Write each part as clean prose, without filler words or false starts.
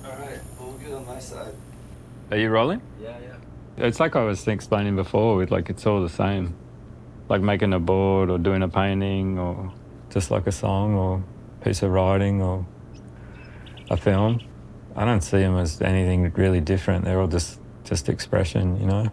Alright, all good on my side. Are you rolling? Yeah. It's like I was explaining before, with like it's all the same. Like making a board or doing a painting or just like a song or piece of writing or a film. I don't see them as anything really different. They're all just expression, you know?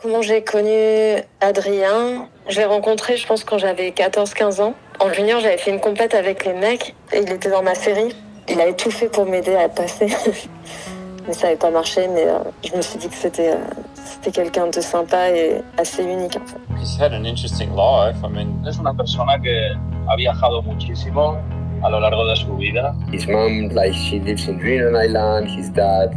Comment j'ai connu Adrien? Je l'ai rencontré, je pense, quand j'avais 14-15 ans. En junior, j'avais fait une compète avec les mecs et il était dans ma série. Il avait tout fait pour m'aider à passer. Mais ça n'avait pas marché, mais je me suis dit que c'était quelqu'un de sympa et assez unique. En fait. He's had an interesting life. I mean, es una persona que ha viajado muchísimo a lo largo de su vida. His mom, like, she lives in Greenland Island. His dad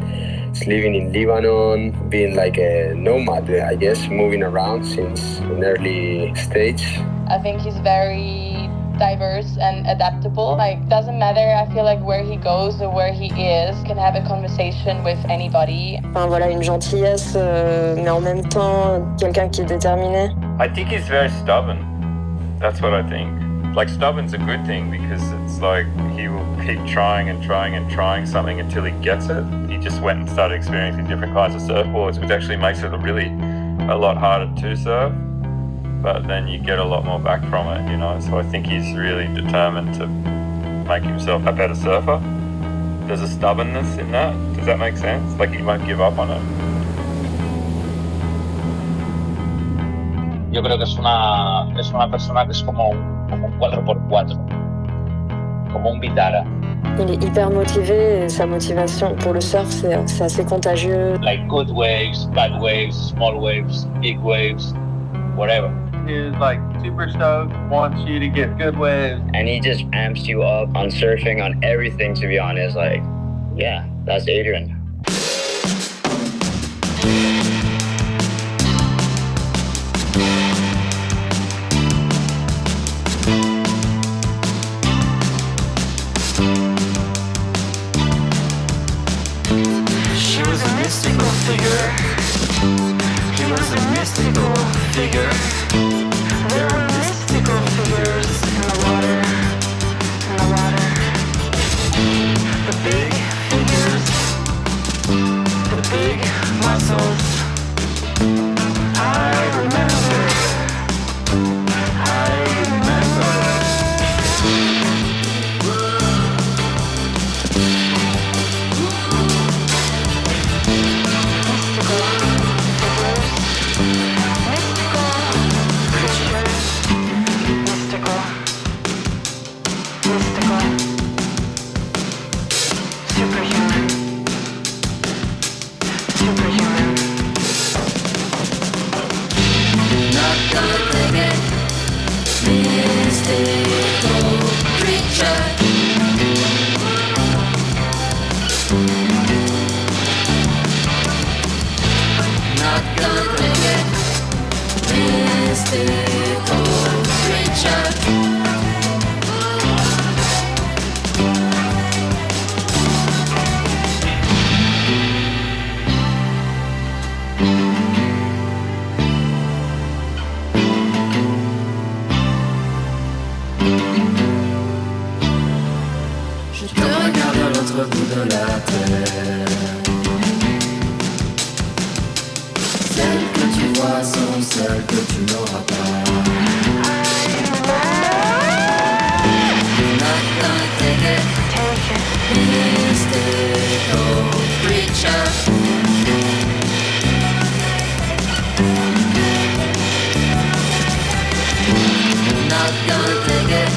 is living in Lebanon, being like a nomad, I guess, moving around since an early stage. I think he's very diverse and adaptable. Like, doesn't matter, I feel like where he goes or where he is, can have a conversation with anybody. Enfin, voilà, une gentillesse, mais en même temps, quelqu'un qui est déterminé. I think he's very stubborn. That's what I think. Like, stubborn's a good thing because it's like he will keep trying and trying and trying something until he gets it. He just went and started experiencing different kinds of surfboards, which actually makes it really a lot harder to surf. But then you get a lot more back from it, you know. So I think he's really determined to make himself a better surfer. There's a stubbornness in that. Does that make sense? Like, he won't give up on it. Yo creo que es una persona que es como un 4x4, como un Vitara. Il est hyper motivé et sa motivation pour le surf, c'est assez contagieux. Like good waves, bad waves, small waves, big waves, whatever. He's like super stoked, wants you to get good waves. And he just amps you up on surfing, on everything, to be honest. Like, yeah, that's Adrien. She was a mystical figure. He was a mystical figure. There were mystical figures in the water, The big figures, the big muscles. I remember. Mystical figures, mystical very good to know about. Not gonna take it, mystical creature. Not gonna take it,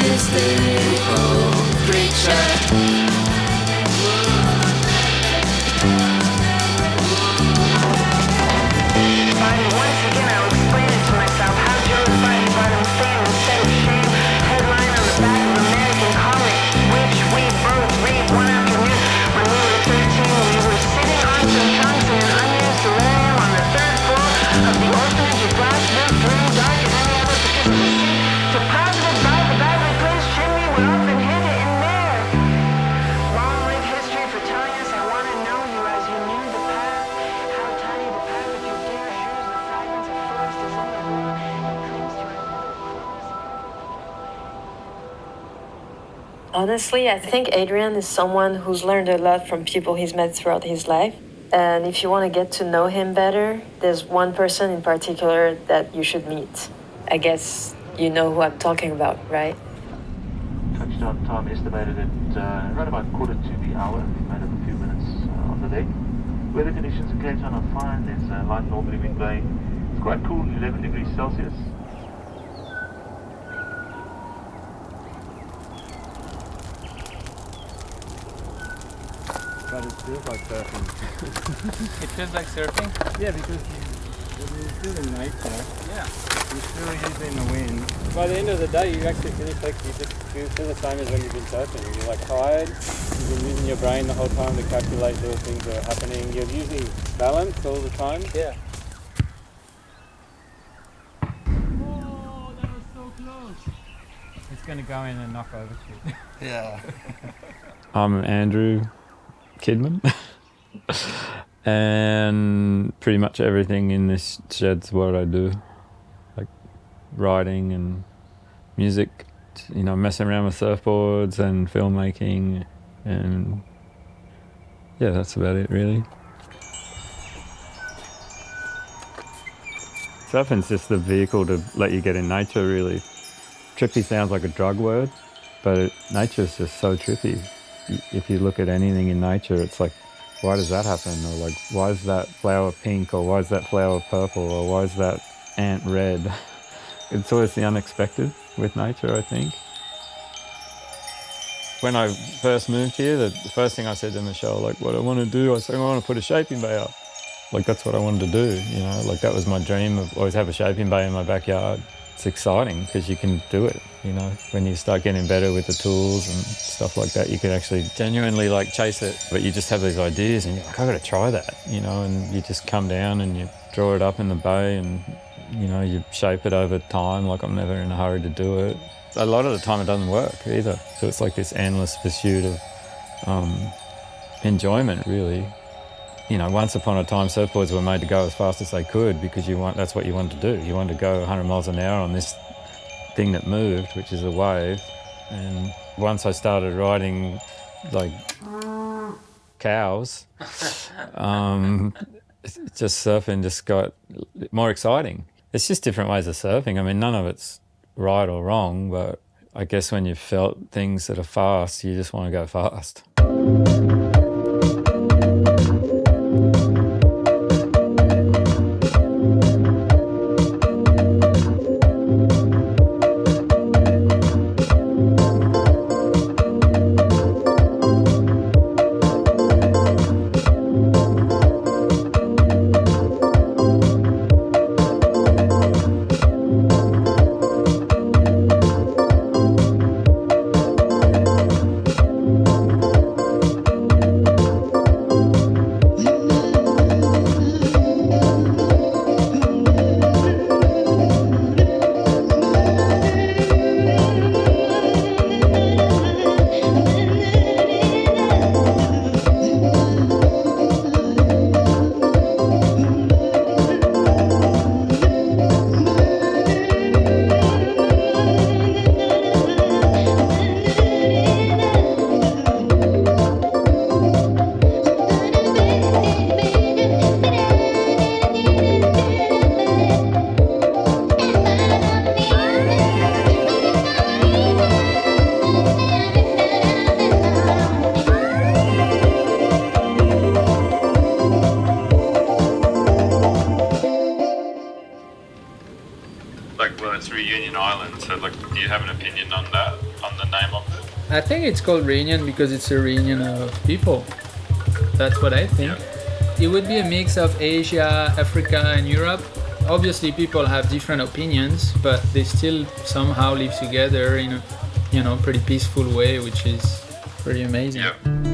mystical creature. Once again, I'll explain it to myself. How Joe's body bottom stand instead of shame. Headline on the back of American comic, which we both read one afternoon. When we were 13, we were sitting on some trunks in an unused solarium on the third floor of the orphanage at Glassville, during dark as any other because of the sea. Deposited by the badly placed chimney would often hit it in there. Long live history for telling us I want to know you as you knew the path. How tiny the path of your dear shoes, the fragments of forest is in the room. It clings to another close. Honestly, I think Adrien is someone who's learned a lot from people he's met throughout his life. And if you want to get to know him better, there's one person in particular that you should meet. I guess you know who I'm talking about, right? Touchdown time estimated at around about quarter to the hour. We've made up a few minutes on the deck. Weather conditions in Cape Town are fine. There's a light northerly wind blowing. It's quite cool, 11 degrees Celsius. But it feels like surfing. It feels like surfing? Yeah, because when you're still in nature, Yeah. you're still using the wind. By the end of the day, you actually finish like you just feel the same as when you've been surfing. You're like tired. You've been using your brain the whole time to calculate little things that are happening. You're usually balanced all the time. Yeah. Oh, that was so close. It's gonna go in and knock over shit. Yeah. I'm Andrew Kidman. And pretty much everything in this shed's what I do. Like writing and music, you know, messing around with surfboards and filmmaking, and yeah, that's about it really. Surfing's just the vehicle to let you get in nature really. Trippy sounds like a drug word, but nature's just so trippy. If you look at anything in nature, it's like, why does that happen? Or like, why is that flower pink? Or why is that flower purple? Or why is that ant red? It's always the unexpected with nature, I think. When I first moved here, the first thing I said to Michelle, like, what I want to do, I said, I want to put a shaping bay up. Like, that's what I wanted to do, you know? Like, that was my dream, of always have a shaping bay in my backyard. It's exciting because you can do it, you know? When you start getting better with the tools and stuff like that, you can actually genuinely, like, chase it. But you just have these ideas and you're like, I've got to try that, you know? And you just come down and you draw it up in the bay and, you know, you shape it over time. Like, I'm never in a hurry to do it. A lot of the time it doesn't work either. So it's like this endless pursuit of enjoyment, really. You know, once upon a time, surfboards were made to go as fast as they could because that's what you wanted to do. You wanted to go 100 miles an hour on this thing that moved, which is a wave. And once I started riding, like, cows, just surfing just got more exciting. It's just different ways of surfing. I mean, none of it's right or wrong, but I guess when you've felt things that are fast, you just want to go fast. Well, it's Reunion Island, so like, do you have an opinion on that, on the name of it? I think it's called Reunion because it's a reunion of people. That's what I think. Yeah. It would be a mix of Asia, Africa, and Europe. Obviously, people have different opinions, but they still somehow live together in a, pretty peaceful way, which is pretty amazing. Yeah.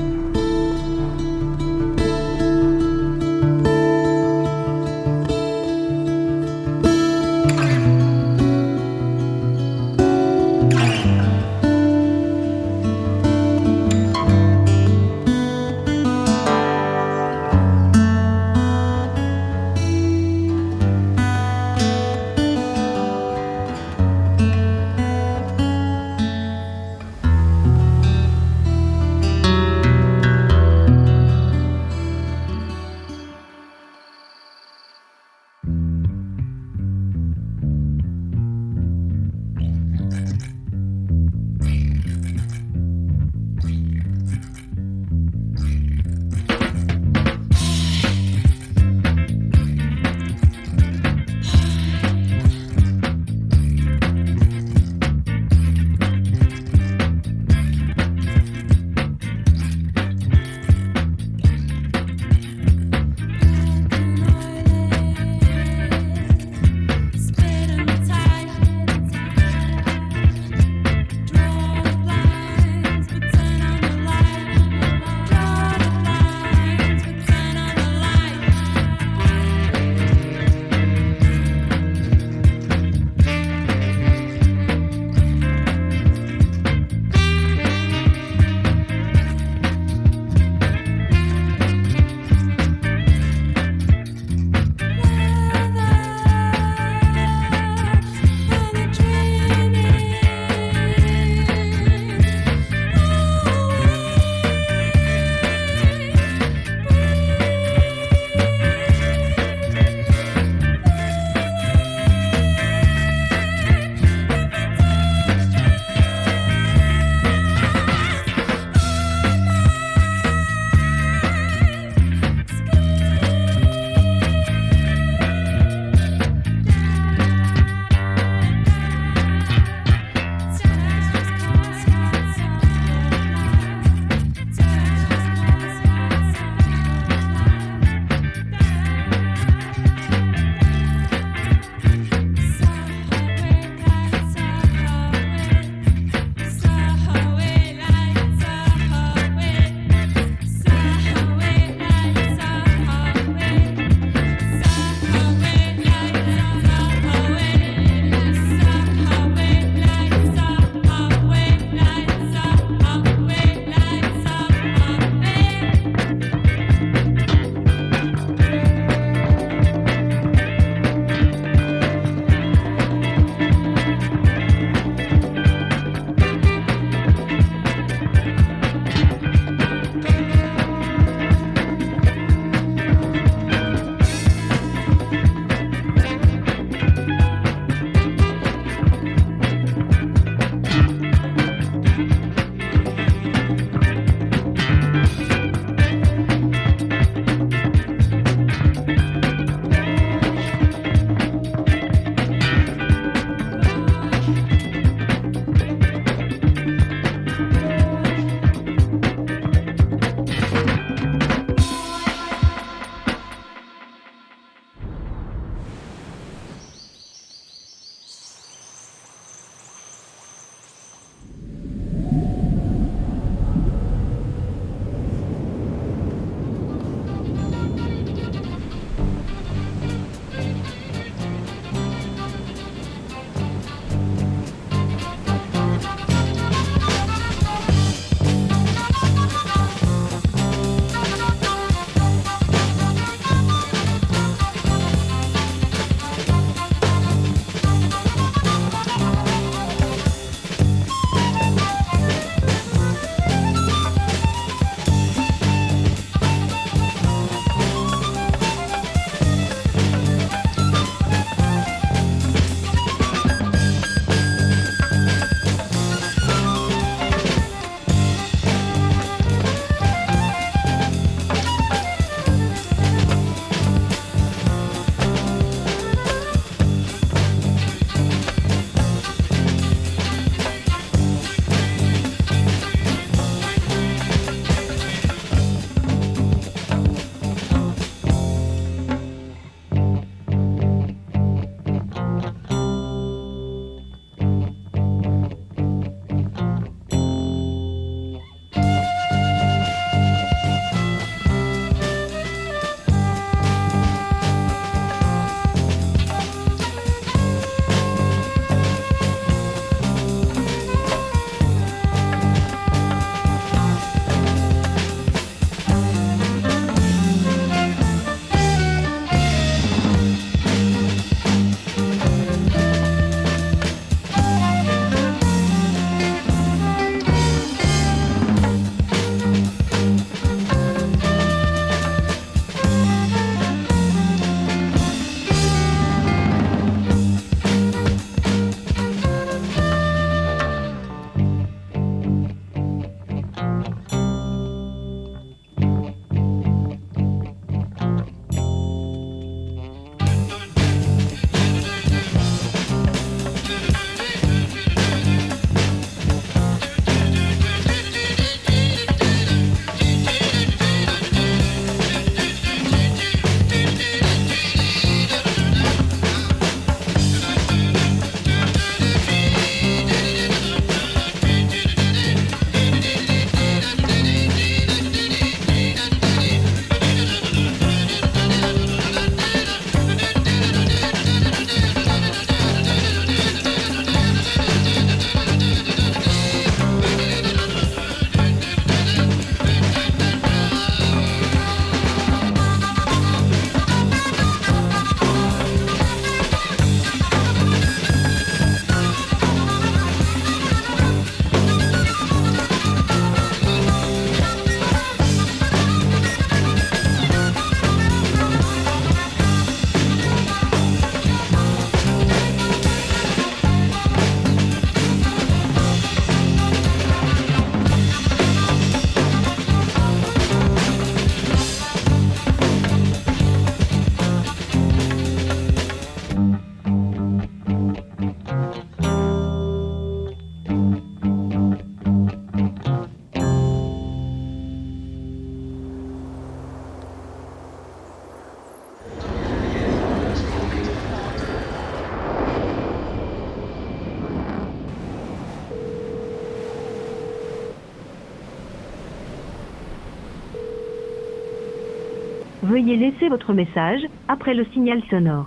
Veuillez laisser votre message après le signal sonore.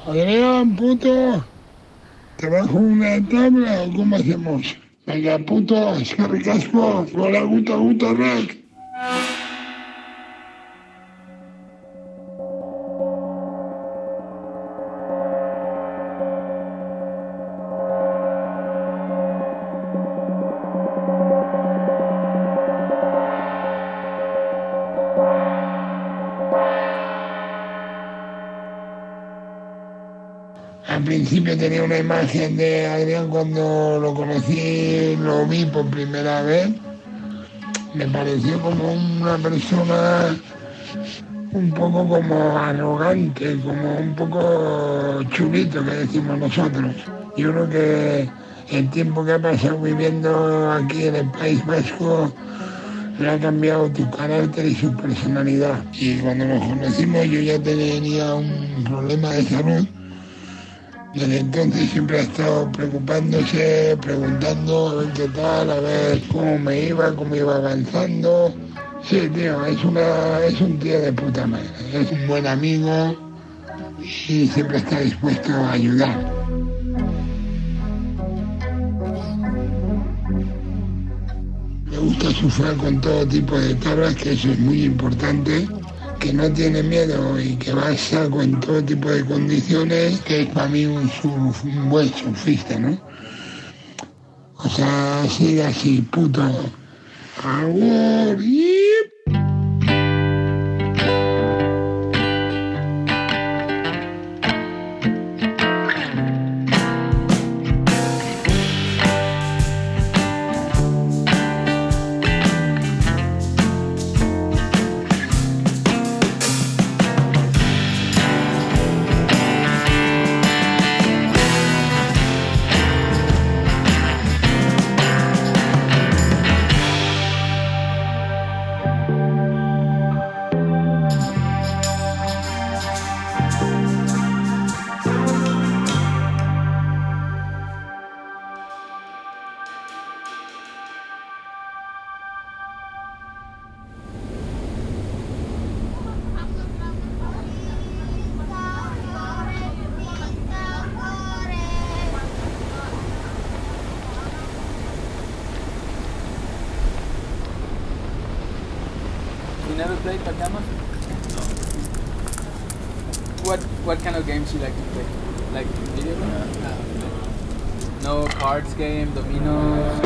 Adrián, puto, ¿te bajo una tabla o cómo hacemos? Venga, puto, es que ricasco, hola, guta, rec. Al principio tenía una imagen de Adrián cuando lo conocí, lo vi por primera vez. Me pareció como una persona un poco como arrogante, como un poco chulito, que decimos nosotros. Yo creo que el tiempo que ha pasado viviendo aquí en el País Vasco le ha cambiado tu carácter y su personalidad. Y cuando nos conocimos yo ya tenía un problema de salud. Desde entonces siempre ha estado preocupándose, preguntando a ver qué tal, a ver cómo me iba, cómo iba avanzando. Sí, tío, es un tío de puta madre, es un buen amigo y siempre está dispuesto a ayudar. Me gusta surfear con todo tipo de tablas, que eso es muy importante. Que no tiene miedo y que va a saco en todo tipo de condiciones, que es para mí un buen surfista, ¿no? O sea, sigue así, puto. ¡Agur! You never played backgammon? No. What kind of games you like to play? Like video games? Yeah. No cards game, dominoes?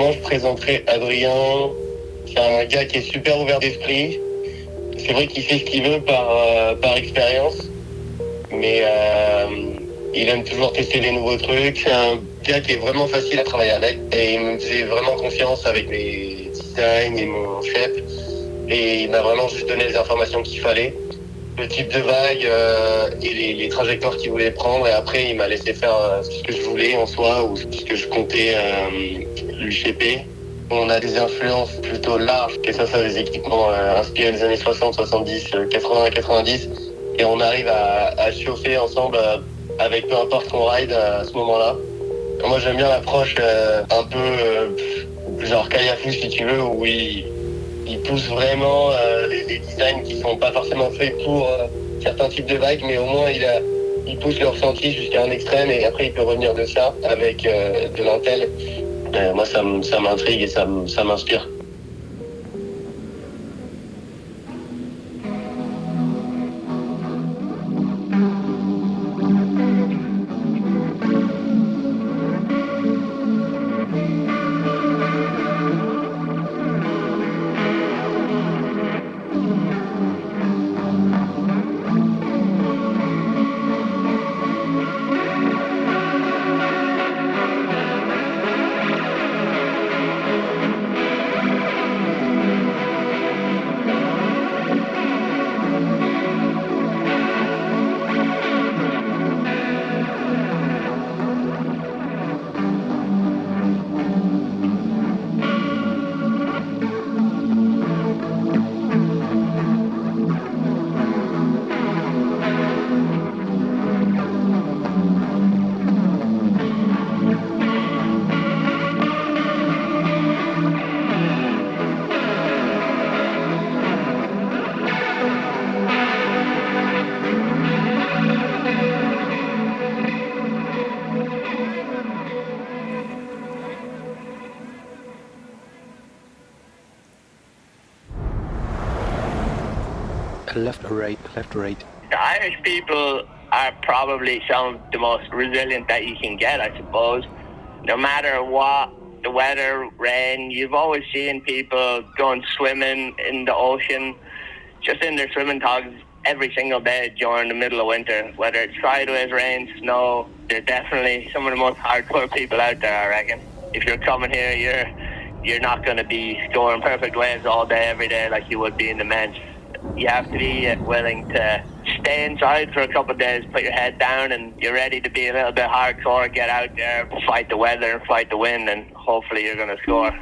moi, je présenterais Adrien. C'est un gars qui est super ouvert d'esprit. C'est vrai qu'il fait ce qu'il veut par expérience, mais il aime toujours tester les nouveaux trucs. C'est un gars qui est vraiment facile à travailler avec et il me faisait vraiment confiance avec mes designs et mon shape. Et il m'a vraiment juste donné les informations qu'il fallait, le type de vague et les trajectoires qu'il voulait prendre. Et après, il m'a laissé faire ce que je voulais en soi ou ce que je comptais lui shaper. On a des influences plutôt larges, que ça soit des équipements inspirés des années 60, 70, 80, 90. Et on arrive à chauffer ensemble avec peu importe qu'on ride à ce moment-là. Moi, j'aime bien l'approche un peu genre Kayafu, si tu veux, où il pousse vraiment les designs qui sont pas forcément faits pour certains types de vagues, mais au moins il pousse le ressenti jusqu'à un extrême et après il peut revenir de ça avec de l'intel. Moi, ça m'intrigue et ça m'inspire. Left or right, left or right. The Irish people are probably some of the most resilient that you can get, I suppose. No matter what the weather, rain, you've always seen people going swimming in the ocean, just in their swimming togs every single day during the middle of winter. Whether it's sideways, rain, snow, they're definitely some of the most hardcore people out there, I reckon. If you're coming here, you're not going to be scoring perfect waves all day, every day like you would be in the men's. You have to be willing to stay inside for a couple of days, put your head down, and you're ready to be a little bit hardcore, get out there, fight the weather and fight the wind, and hopefully you're going to score.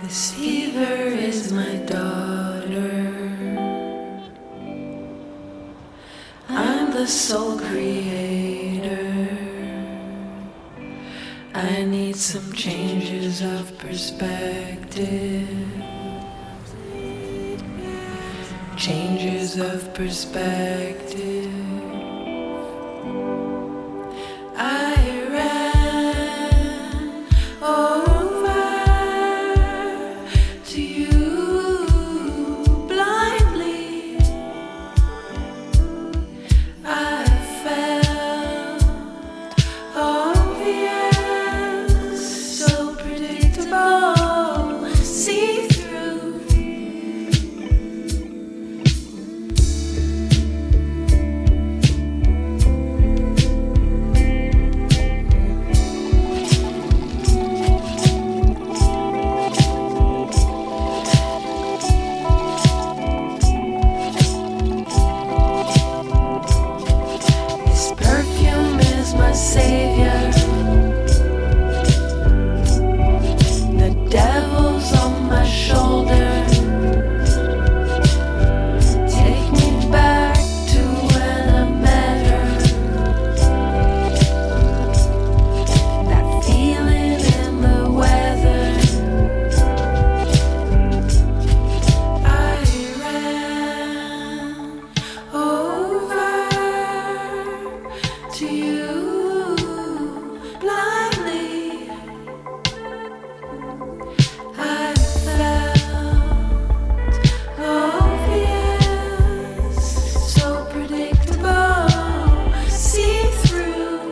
This fever is my daughter. I'm the sole creator. I need some changes of perspective. Changes of perspective. I ran over to you blindly. I felt obvious, so predictable, see-through. This perfume is my savior. The devil's on my shoulder. Take me back to when I met her. That feeling in the weather. I ran over to you blindly. I felt obvious, so predictable, see-through.